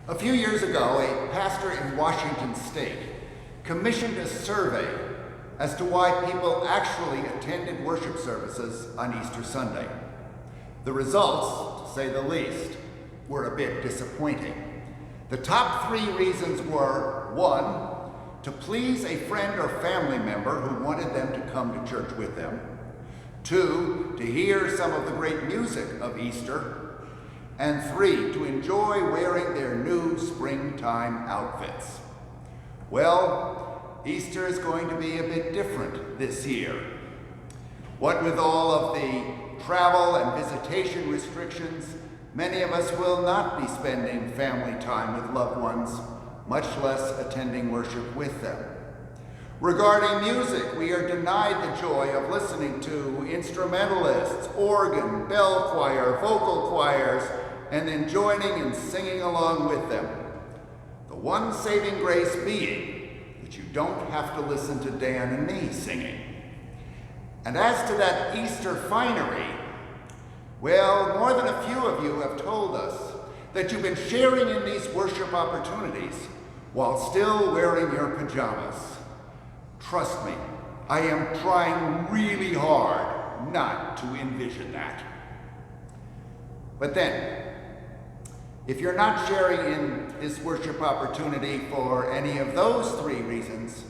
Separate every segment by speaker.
Speaker 1: A few years ago, a pastor in Washington state commissioned a survey as to why people actually attended worship services on Easter Sunday. The results, to say the least, were a bit disappointing. The top 3 reasons were: 1, to please a friend or family member who wanted them to come to church with them; 2, to hear some of the great music of Easter; and 3, to enjoy wearing their new springtime outfits. Well, Easter is going to be a bit different this year. What with all of the travel and visitation restrictions, many of us will not be spending family time with loved ones, much less attending worship with them. Regarding music, we are denied the joy of listening to instrumentalists, organ, bell choir, vocal choirs, and then joining and singing along with them. The one saving grace being that you don't have to listen to Dan and me singing. And as to that Easter finery, well, more than a few of you have told us that you've been sharing in these worship opportunities while still wearing your pajamas. Trust me, I am trying really hard not to envision that. But then, if you're not sharing in this worship opportunity for any of those 3 reasons,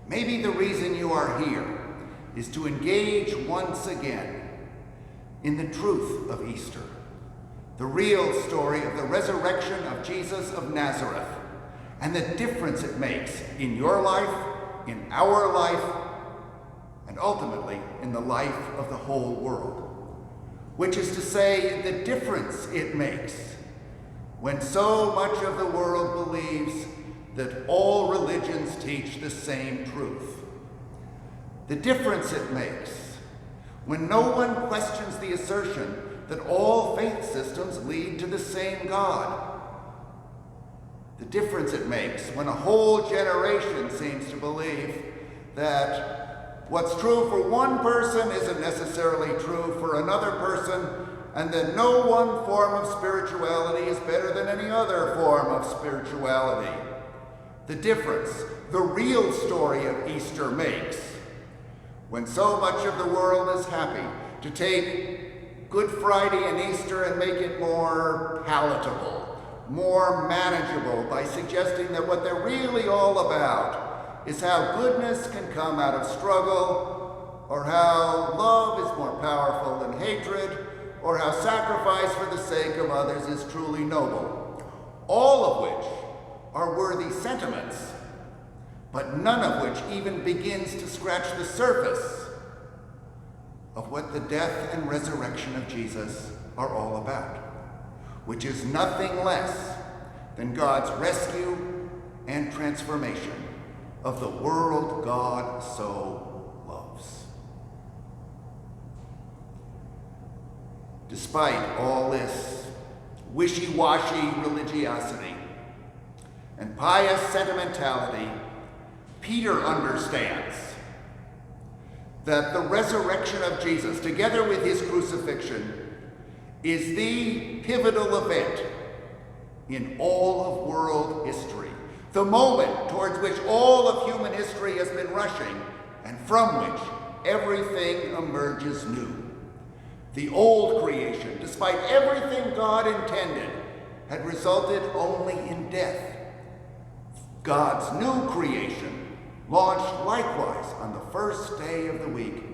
Speaker 1: maybe the reason you are here is to engage once again in the truth of Easter, the real story of the resurrection of Jesus of Nazareth, and the difference it makes in your life, in our life, and ultimately in the life of the whole world. Which is to say, the difference it makes when so much of the world believes that all religions teach the same truth. The difference it makes when no one questions the assertion that all faith systems lead to the same God. The difference it makes when a whole generation seems to believe that what's true for one person isn't necessarily true for another person, and that no one form of spirituality is better than any other form of spirituality. The difference, the real story of Easter makes, when so much of the world is happy to take Good Friday and Easter and make it more palatable, more manageable, by suggesting that what they're really all about is how goodness can come out of struggle, or how love is more powerful than hatred, or how sacrifice for the sake of others is truly noble. All of which are worthy sentiments, but none of which even begins to scratch the surface of what the death and resurrection of Jesus are all about, which is nothing less than God's rescue and transformation of the world God so loves. Despite all this wishy-washy religiosity and pious sentimentality, Peter understands that the resurrection of Jesus, together with his crucifixion, is the pivotal event in all of world history, the moment towards which all of human history has been rushing, and from which everything emerges new. The old creation, despite everything God intended, had resulted only in death. God's new creation, launched likewise on the first day of the week,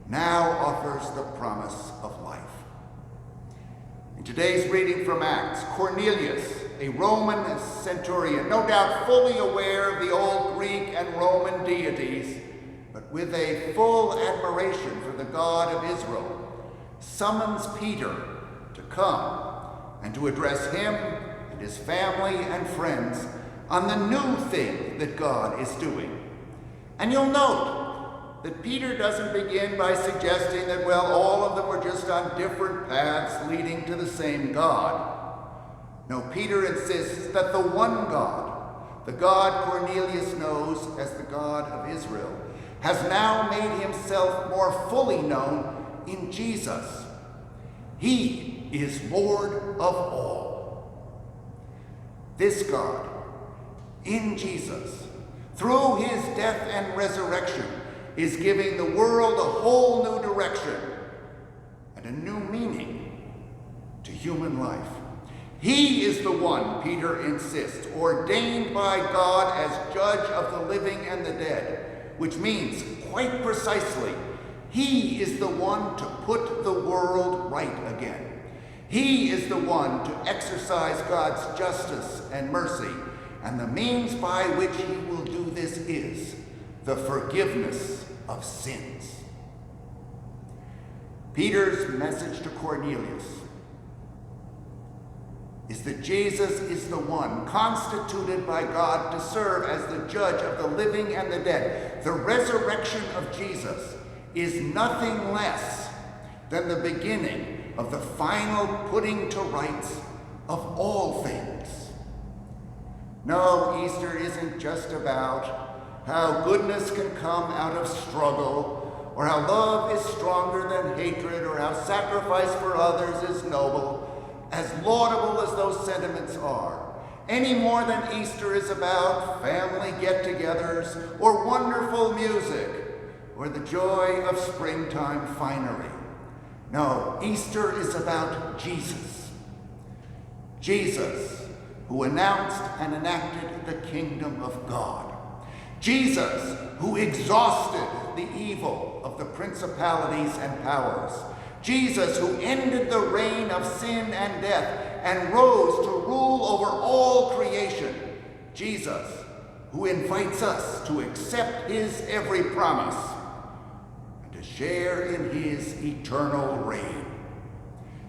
Speaker 1: now offers the promise of life. In today's reading from Acts, Cornelius, a Roman centurion, no doubt fully aware of the old Greek and Roman deities, but with a full admiration for the God of Israel, summons Peter to come and to address him and his family and friends on the new thing that God is doing. And you'll note that Peter doesn't begin by suggesting that, well, all of them were just on different paths leading to the same God. No, Peter insists that the one God, the God Cornelius knows as the God of Israel, has now made himself more fully known in Jesus. He is Lord of all. This God, in Jesus, through his death and resurrection, is giving the world a whole new direction and a new meaning to human life. He is the one, Peter insists, ordained by God as judge of the living and the dead, which means, quite precisely, he is the one to put the world right again. He is the one to exercise God's justice and mercy, and the means by which he will do this is the forgiveness of sins. Peter's message to Cornelius is that Jesus is the one constituted by God to serve as the judge of the living and the dead. The resurrection of Jesus is nothing less than the beginning of the final putting to rights of all things. No, Easter isn't just about how goodness can come out of struggle, or how love is stronger than hatred, or how sacrifice for others is noble, as laudable as those sentiments are, any more than Easter is about family get-togethers, or wonderful music, or the joy of springtime finery. No, Easter is about Jesus. Jesus, who announced and enacted the kingdom of God. Jesus, who exhausted the evil of the principalities and powers. Jesus, who ended the reign of sin and death and rose to rule over all creation. Jesus, who invites us to accept his every promise and to share in his eternal reign,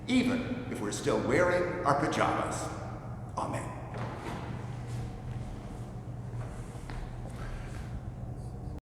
Speaker 1: even if we're still wearing our pajamas. Amen.